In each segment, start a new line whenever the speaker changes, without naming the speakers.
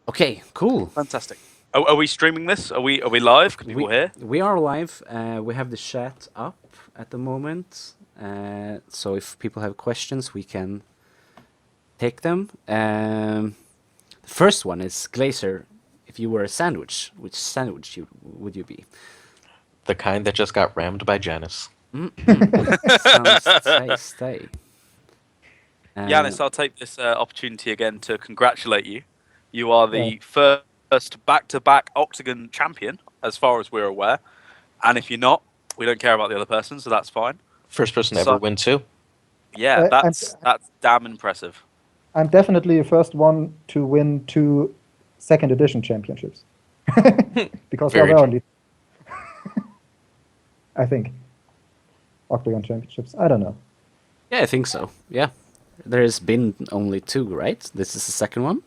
Okay, cool.
Fantastic. Are we streaming this? Are we live? Can people hear?
We are live. We have the chat up at the moment. So if people have questions, we can take them. The first one is Glazer. If you were a sandwich, which sandwich would you be?
The kind that just got rammed by Jannis.
Sounds tasty.
Jannis, I'll take this opportunity again to congratulate you. You are the first back-to-back Octagon champion, as far as we're aware. And if you're not, we don't care about the other person, so that's fine.
First person to ever win two.
Yeah, that's damn impressive.
I'm definitely the first one to win 2 second edition championships. Because there were only I think Octagon championships. I don't know.
Yeah, I think so. Yeah. There's been only 2, right? This is the second one?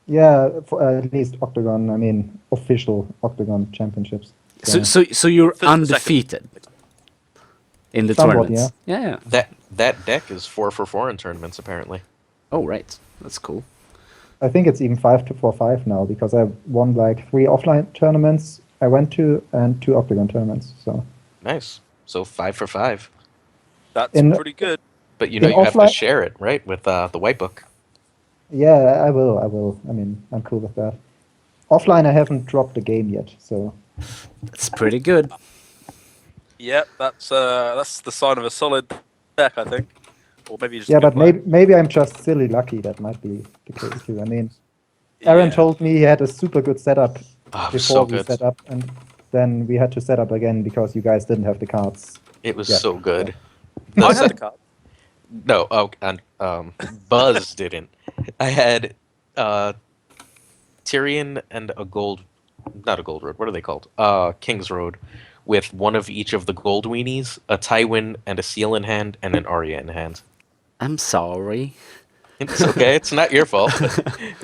Yeah, for at least Octagon, I mean, official Octagon championships.
So you're undefeated in the
somewhat,
tournaments? Yeah.
That deck is 4 for 4 in tournaments, apparently.
Oh, right. That's cool.
I think it's even 5 for 5 now, because I won like 3 offline tournaments I went to and 2 Octagon tournaments. So
nice. So 5 for 5.
That's pretty good.
But you know you have to share it, right, with the white book.
Yeah, I will. I mean, I'm cool with that. Offline, I haven't dropped a game yet, so
that's pretty good.
Yep, that's the sign of a solid deck, I think. Or maybe just
but maybe I'm just silly lucky. That might be the case too. I mean, Aaron told me he had a super good setup before we set up, and then we had to set up again because you guys didn't have the cards.
It was so good.
I had a card.
No, and Buzz didn't. I had Tyrion and not a gold road. What are they called? King's Road, with one of each of the gold weenies, a Tywin and a Seal in hand, and an Arya in hand.
I'm sorry.
It's okay. It's not your fault.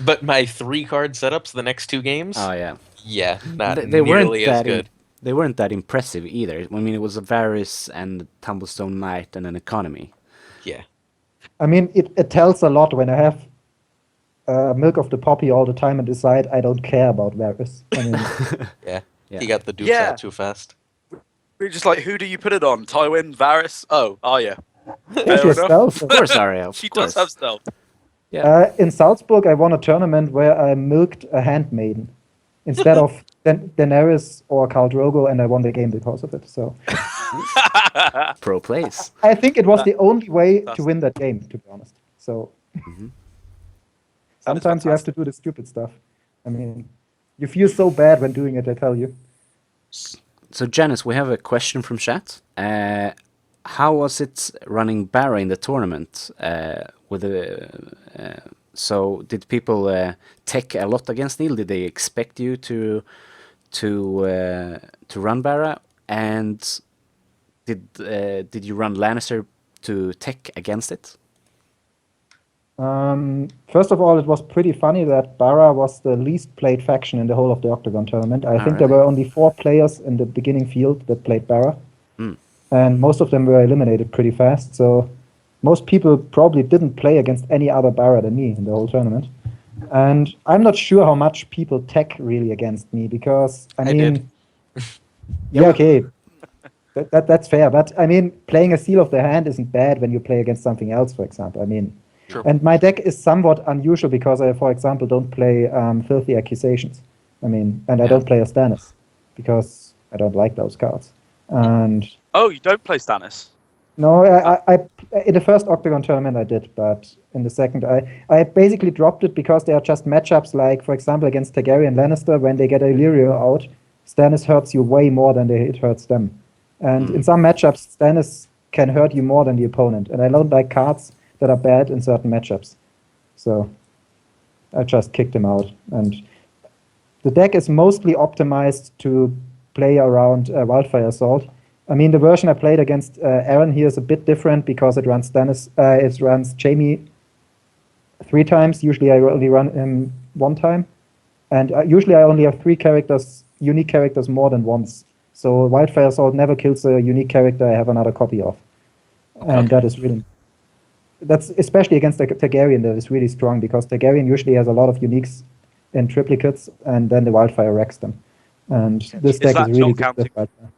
But my 3-card setups the next 2 games.
Oh yeah.
Yeah, not
they
nearly as good.
They weren't that impressive either. I mean, it was a Varys and Tumblestone Knight and an economy.
Yeah.
I mean, it tells a lot when I have Milk of the Poppy all the time and decide I don't care about Varys. I mean,
yeah. He got the dupes out too fast.
We're just like, who do you put it on? Tywin, Varys? Oh, Arya.
Stealth.
Of course, Arya.
She does have stealth.
Yeah.
In Salzburg, I won a tournament where I milked a handmaiden instead of Daenerys or Khal Drogo, and I won the game because of it. So
pro plays.
I think it was the only way to win that game, to be honest. So sometimes you have to do the stupid stuff. I mean, you feel so bad when doing it, I tell you.
So, Jannis, we have a question from chat. How was it running Bara in the tournament? So, did people tech a lot against Neil? Did they expect you to run Bara? And did you run Lannister to tech against it?
First of all, it was pretty funny that Bara was the least played faction in the whole of the Octagon tournament. I think there were only 4 players in the beginning field that played Bara. And most of them were eliminated pretty fast. So most people probably didn't play against any other Bara than me in the whole tournament. And I'm not sure how much people tech really against me, because, I mean...
did.
Yeah, okay. That's fair. But, I mean, playing a Seal of the Hand isn't bad when you play against something else, for example. I mean...
True.
And my deck is somewhat unusual because I, for example, don't play Filthy Accusations. I mean, and I don't play a Stannis because I don't like those cards. And
oh, you don't play Stannis?
No, I in the first Octagon tournament I did, but in the second I basically dropped it because there are just matchups like, for example, against Targaryen Lannister, when they get Illyrio out, Stannis hurts you way more than it hurts them. And in some matchups, Stannis can hurt you more than the opponent. And I don't like cards that are bad in certain matchups. So I just kicked him out. And the deck is mostly optimized to play around Wildfire Assault. I mean, the version I played against Aaron here is a bit different because it runs it runs Jaime 3 times. Usually I only run him 1 time. And usually I only have 3 unique characters more than once. So Wildfire Assault never kills a unique character I have another copy of. And that is really... That's especially against the Targaryen that is really strong, because Targaryen usually has a lot of uniques in triplicates, and then the Wildfire wrecks them. And this
Is
deck
that
is really
not
good
counting?
with Wildfire.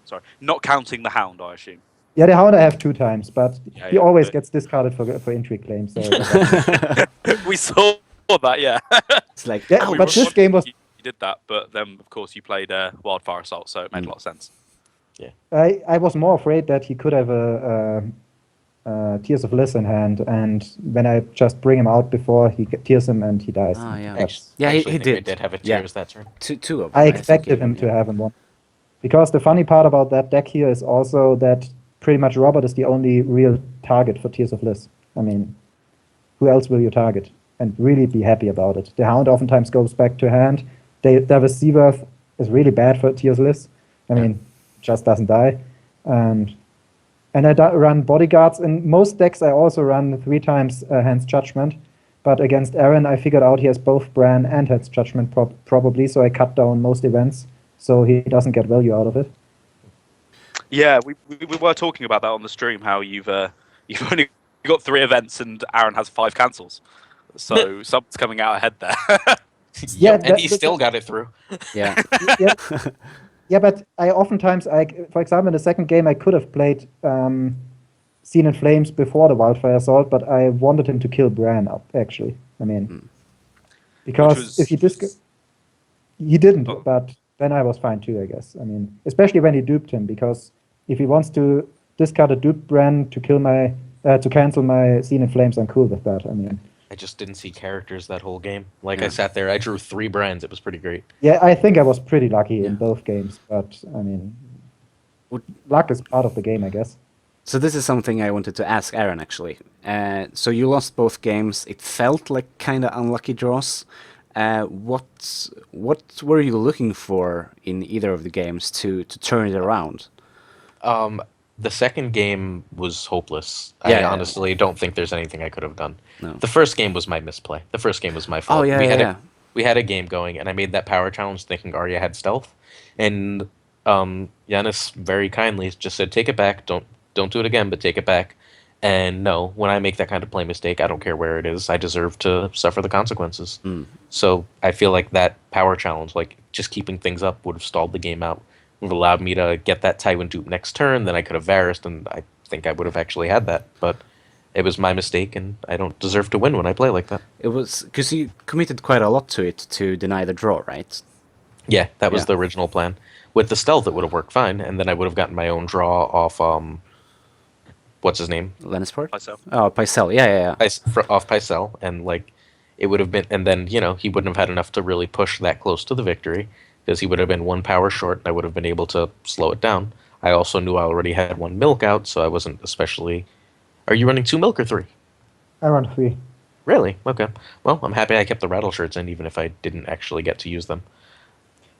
Sorry, not counting the Hound, I assume.
Yeah, the Hound I have 2 times, but
Yeah,
he
yeah,
always
but-
gets discarded for intrigue claim. So
We saw that, yeah.
It's like,
yeah,
We
but
were
this game was.
you did that, but then of course you played Wildfire Assault, so it made a lot of sense.
I was more afraid that he could have a Tears of Bliss in hand, and when I just bring him out before he tears him and he dies.
Ah, yeah.
That's-
Yeah,
I
he
actually think
did.
I did have a
Yeah.
tears that turn.
Two of them.
I
think
expected
he-
him to
yeah.
have him one. Because the funny part about that deck here is also that pretty much Robert is the only real target for Tears of Bliss. I mean, who else will you target? And really be happy about it. The Hound oftentimes goes back to hand. Davis Seaworth is really bad for Tears of Bliss. I mean, just doesn't die. And I run Bodyguards. In most decks, I also run 3 times Hand's Judgment. But against Aaron, I figured out he has both Bran and Hand's Judgment probably, so I cut down most events, so he doesn't get value out of it.
Yeah, we were talking about that on the stream. How you've only got 3 events and Aaron has 5 cancels, so something's coming out ahead there.
Yeah,
Yep, and he still got it through.
Yeah.
Yeah, yeah, but I oftentimes, for example, in the second game, I could have played Scene in Flames before the Wildfire Assault, but I wanted him to kill Bran up, actually. I mean, because if he he didn't,
Oh.
but then I was fine too, I guess. I mean, especially when he duped him, because if he wants to discard a dupe Bran to to cancel my Scene in Flames, I'm cool with that. I mean,
I just didn't see characters that whole game. Like
Yeah.
I sat there, I drew 3 brands. It was pretty great.
yeah, I think I was pretty lucky
Yeah.
in both games, but I mean,
Would-
luck is part of the game, I guess.
So this is something I wanted to ask Aaron actually. So you lost both games. It felt like kind of unlucky draws. What were you looking for in either of the games to turn it around?
The second game was hopeless.
Yeah,
I
yeah.
honestly don't think there's anything I could have done.
No.
The first game was my misplay. The first game was my fault.
Oh yeah,
we
yeah,
had
yeah.
we had a game going, and I made that power challenge thinking Arya had stealth, and Jannis very kindly just said, "Take it back. Don't do it again, but take it back." And no, when I make that kind of play mistake, I don't care where it is. I deserve to suffer the consequences. So I feel like that power challenge, like just keeping things up, would have stalled the game out. Would have allowed me to get that Tywin dupe next turn. Then I could have Varys, and I think I would have actually had that. But it was my mistake, and I don't deserve to win when I play like that.
It was because you committed quite a lot to it to deny the draw, right?
Yeah, that was
Yeah.
the original plan. With the stealth, it would have worked fine, and then I would have gotten my own draw off. What's his name?
Lannisport?
Myself.
Oh, Pycelle. Yeah, yeah, yeah.
Off Pycelle, and like it would have been, and then he wouldn't have had enough to really push that close to the victory because he would have been 1 power short, and I would have been able to slow it down. I also knew I already had 1 milk out, so I wasn't especially. Are you running 2 milk or 3?
I run 3.
Really? Okay. Well, I'm happy I kept the rattle shirts in, even if I didn't actually get to use them.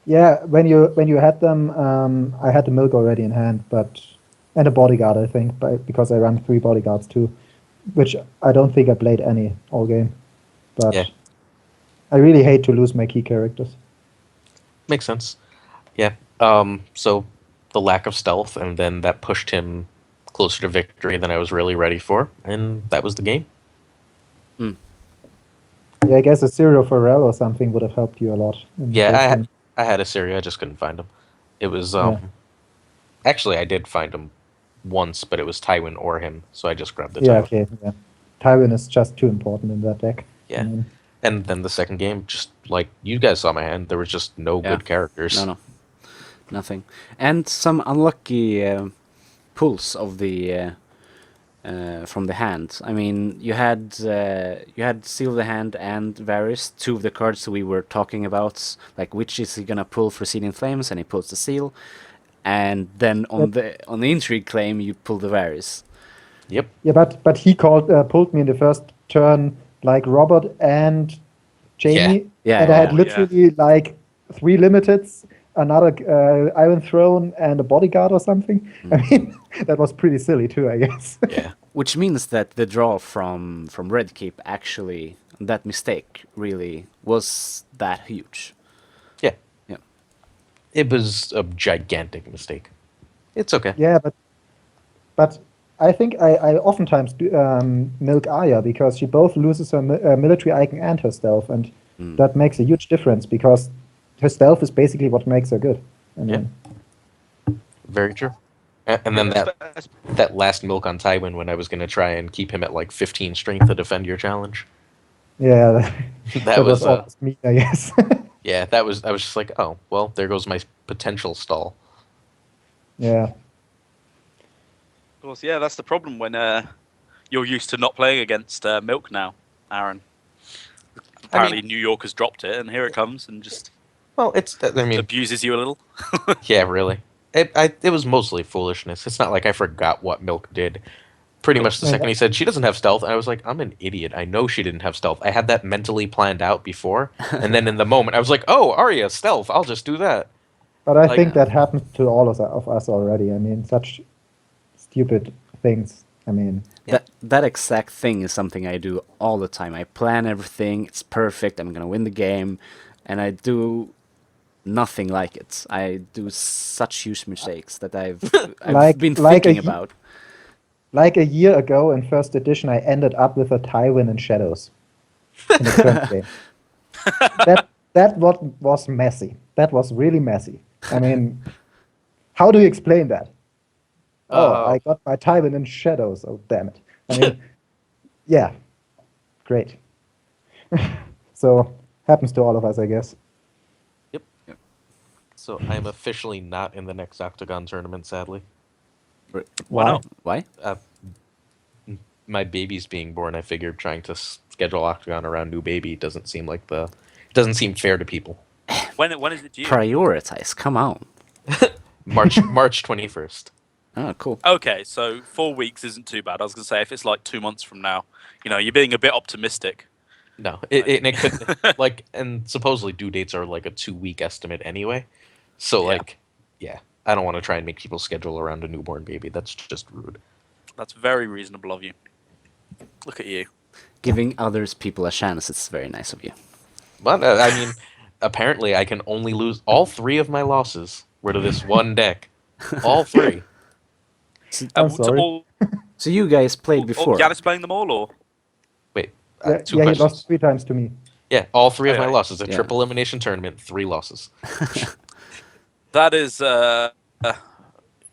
Yeah, when you had them, I had the milk already in hand, and a bodyguard, I think, because I ran 3 bodyguards too, which I don't think I played any all game. But
Yeah.
I really hate to lose my key characters.
Makes sense. Yeah. So the lack of stealth, and then that pushed him closer to victory than I was really ready for, and that was the game.
Yeah, I guess a Serial Pharrell or something would have helped you a lot. in the
Yeah,
first
I
game.
had I had a Syria, I just couldn't find him. It was
Yeah.
actually I did find him once, but it was Tywin or him, so I just grabbed the
Yeah,
Tywin.
okay. Yeah. Tywin is just too important in that deck.
Yeah.
I mean,
And then the second game, just like you guys saw my hand, there was just no
Yeah.
good characters.
No, nothing. And some unlucky pulls of the from the hand. I mean, you had Seal of the Hand and Varys, 2 of the cards we were talking about. Like, which is he gonna pull for Seal in Flames, and he pulls the Seal. And then on the intrigue claim, you pull the Varys.
Yep.
yeah, but he pulled me in the first turn like Robert and Jamie,
Yeah,
and I had
yeah.
literally like 3 limiteds, another Iron Throne, and a bodyguard or something. I mean, that was pretty silly too, I guess.
Yeah.
Which means that the draw from Red Keep actually, that mistake really was that huge.
Yeah.
Yeah.
It was a gigantic mistake. It's okay.
Yeah, but I think I oftentimes do, milk Arya because she both loses her military icon and her stealth, and that makes a huge difference because her stealth is basically what makes her good. I mean,
Very true. And then that last milk on Tywin when I was going to try and keep him at like 15 strength to defend your challenge.
yeah,
That
was
was
almost me, I guess.
yeah, I was just like, oh, well, there goes my potential stall.
Yeah.
Of course, yeah, that's the problem when you're used to not playing against Milk now, Aaron. Apparently, New York has dropped it, and here it comes and just
Well,
abuses you a little.
yeah, really. It was mostly foolishness. It's not like I forgot what Milk did. Pretty much the second he said, she doesn't have stealth, I was like, I'm an idiot. I know she didn't have stealth. I had that mentally planned out before. And then in the moment, I was like, oh, Arya, stealth. I'll just do that.
But I think that happens to all of us already. I mean, such stupid things. I mean,
that exact thing is something I do all the time. I plan everything. It's perfect. I'm gonna win the game, and I do nothing like it. I do such huge mistakes that I've been thinking about.
Like a year ago in first edition, I ended up with a Tywin in Shadows in the current game. That was messy. That was really messy. I mean, how do you explain that? I got my Tywin in Shadows. Oh, damn it. I mean, yeah, great. So, happens to all of us, I guess.
Yep. So, I'm officially not in the next Octagon tournament, sadly.
Why not?
Why?
My baby's being born. I figured trying to schedule Octagon around new baby doesn't seem fair to people.
When is it due?
Prioritize. Come on.
March 21st.
Oh, cool.
Okay, so 4 weeks isn't too bad. I was going to say, if it's like 2 months from now, you're being a bit optimistic.
No, it could and supposedly due dates are like a 2-week estimate anyway. So yeah, I don't want to try and make people schedule around a newborn baby. That's just rude.
That's very reasonable of you. Look at you.
Giving others people a chance. It's very nice of you.
But I mean, apparently I can only lose all 3 of my losses were to this one deck. All 3.
I'm sorry.
So you guys played before?
Jannis playing them all, or?
Wait,
He lost 3 times to me.
Yeah, all 3 of my losses. A triple elimination tournament, 3 losses.
That is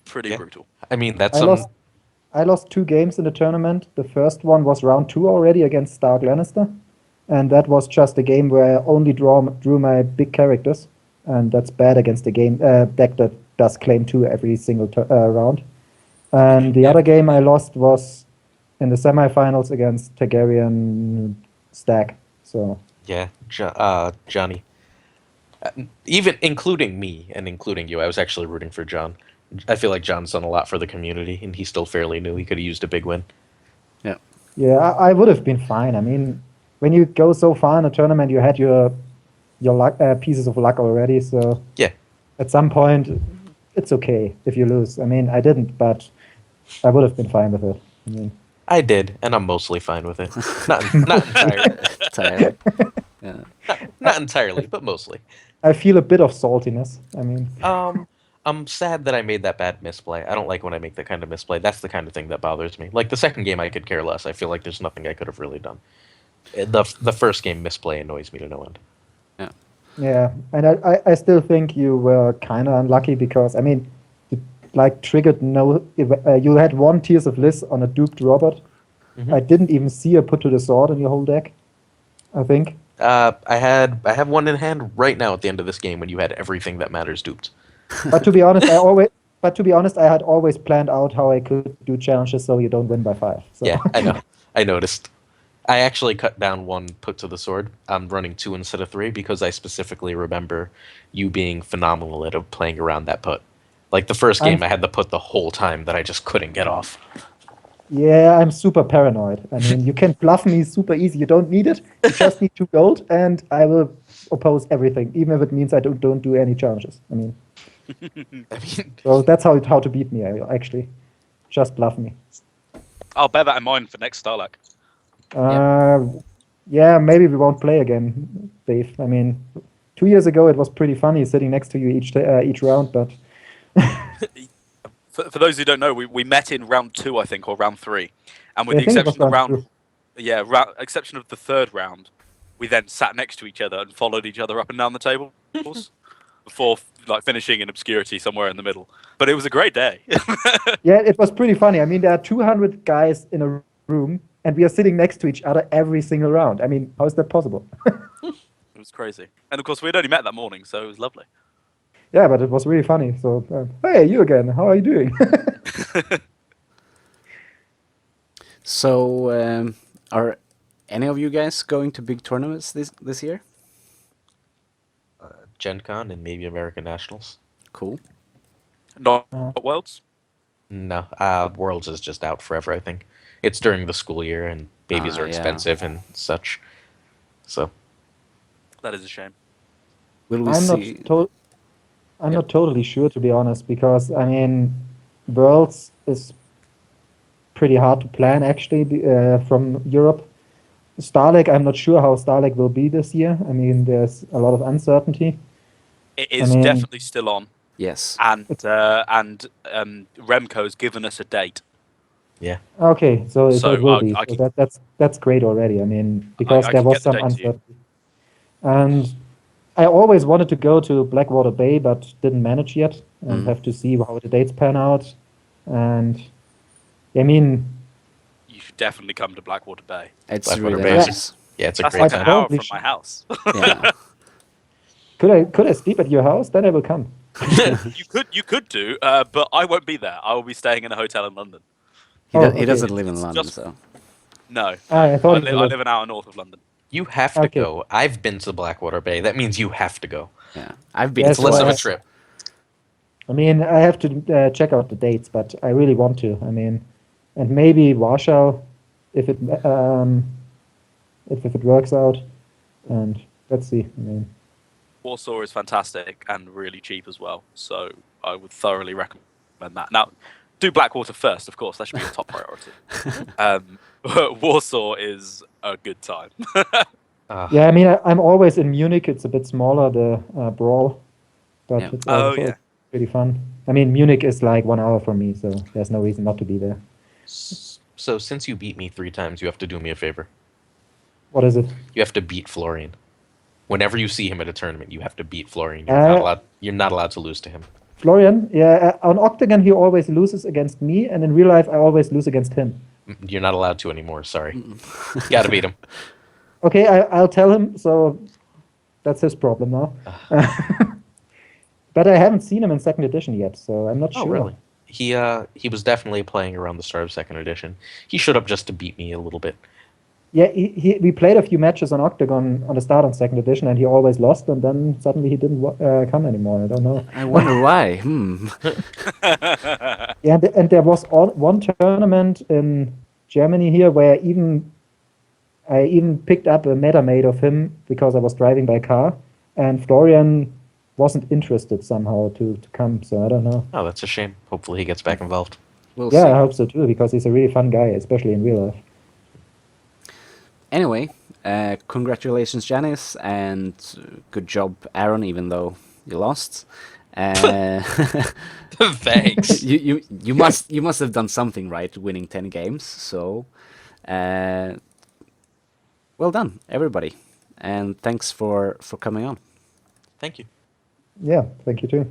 pretty brutal.
I mean,
I lost 2 games in the tournament. The first one was round 2 already against Stark Lannister. And that was just a game where I only drew my big characters. And that's bad against the deck that does claim 2 every single round. And the other game I lost was in the semifinals against Targaryen Stack. So
yeah, Johnny. Even including me and including you, I was actually rooting for John. I feel like John's done a lot for the community, and he's still fairly new. He could have used a big win.
Yeah.
Yeah, I would have been fine. I mean, when you go so far in a tournament, you had your luck, pieces of luck already. So
yeah,
at some point, it's okay if you lose. I mean, I didn't, but I would have been fine with it. I mean,
I did, and I'm mostly fine with it. Not entirely. Not entirely, but mostly.
I feel a bit of saltiness. I mean,
I'm sad that I made that bad misplay. I don't like when I make that kind of misplay. That's the kind of thing that bothers me. Like the second game, I could care less. I feel like there's nothing I could have really done. The first game misplay annoys me to no end.
Yeah, and I still think you were kind of unlucky because, I mean, triggered you had 1 Tears of Bliss on a duped Robert. Mm-hmm. I didn't even see a put to the sword in your whole deck, I think.
I have one in hand right now at the end of this game when you had everything that matters duped.
But to be honest, I had always planned out how I could do challenges so you don't win by 5. So.
Yeah, I know. I noticed. I actually cut down 1 put to the sword. I'm running 2 instead of 3 because I specifically remember you being phenomenal at playing around that put. Like the first game, I had the put the whole time that I just couldn't get off.
Yeah, I'm super paranoid. I mean, you can bluff me super easy. You don't need it. You just need 2 gold, and I will oppose everything, even if it means I don't do any challenges. I mean, so that's how to beat me. Actually, just bluff me.
I'll bear that in mind for next Starlack.
Yeah, maybe we won't play again, Dave. I mean, 2 years ago it was pretty funny sitting next to you each round, but.
For those who don't know, we met in round 2, I think, or round 3, and with the exception of exception of the 3rd round, we then sat next to each other and followed each other up and down the tables before like finishing in obscurity somewhere in the middle. But it was a great day.
Yeah, it was pretty funny. I mean, there are 200 guys in a room, and we are sitting next to each other every single round. I mean, how is that possible?
It was crazy. And of course, we had only met that morning, so it was lovely.
Yeah, but it was really funny. So, hey, you again. How are you doing?
So, are any of you guys going to big tournaments this year?
Gen Con and maybe American Nationals.
Cool.
Not Worlds?
No, Worlds is just out forever, I think. It's during the school year, and babies are
yeah.
expensive and such. So,
That is a shame.
Will we
I'm
see?
not totally sure, to be honest, because I mean, Worlds is pretty hard to plan actually from Europe. Starleg, I'm not sure how Starleg will be this year. I mean, there's a lot of uncertainty.
It is
mean-
definitely still on,
Yes.
and Remco's given us a date.
yeah.
Okay, so
So
it will be.
I
So that's great already. I mean, because
I
there
can
was
get the
some
date to you.
uncertainty. And I always wanted to go to Blackwater Bay, but didn't manage yet, and have to see how the dates pan out. And I mean,
You should definitely come to Blackwater Bay.
It's
Blackwater
really
Bay.
nice.
Yeah, it's a
That's
great
like
time.
an hour
Probably
from my house.
Yeah.
could I sleep at your house? Then I will come.
You could do, but I won't be there. I will be staying in a hotel in London.
He
Okay.
doesn't live in
It's
London,
just-
so
No,
I thought
I live an hour north of London.
You have to
Okay.
go. I've been to Blackwater Bay. That means you have to go.
yeah. I've been.
Yes,
It's less
well,
of a
I-
trip.
I mean, I have to check out the dates, but I really want to. I mean, and maybe Warsaw, if it works out, and let's see. I mean,
Warsaw is fantastic and really cheap as well, so I would thoroughly recommend that. Now, do Blackwater first, of course. That should be your top priority. Warsaw is a good time.
yeah, I mean, I'm always in Munich. It's a bit smaller, the Brawl, but
Yeah.
it's
Oh,
also
yeah.
pretty fun. I mean, Munich is like 1 hour from me, so there's no reason not to be there.
So since you beat me 3 times, you have to do me a favor.
What is it?
You have to beat Florian. Whenever you see him at a tournament, you have to beat Florian. You're not allowed to lose to him.
Florian, yeah, on Octagon he always loses against me, and in real life I always lose against him.
You're not allowed to anymore. Sorry. You gotta beat him.
Okay, I'll tell him. So that's his problem now. But I haven't seen him in second edition yet, so I'm not
Oh,
sure.
really? He was definitely playing around the start of second edition. He showed up just to beat me a little bit.
Yeah, we played a few matches on Octagon on the start on second edition, and he always lost, and then suddenly he didn't come anymore. I don't know.
I wonder why.
Yeah, and there was one tournament in Germany here where I even picked up a MetaMate of him because I was driving by car, and Florian wasn't interested somehow to come, so I don't know.
Oh, that's a shame. Hopefully he gets back involved.
We'll
Yeah, I
see.
hope so too, because he's a really fun guy, especially in real life.
Anyway, congratulations, Jannis, and good job, Aaron. Even though you lost,
Thanks.
you must have done something right, winning 10 games. So, well done, everybody, and thanks for coming on.
Thank you.
Yeah, thank you too.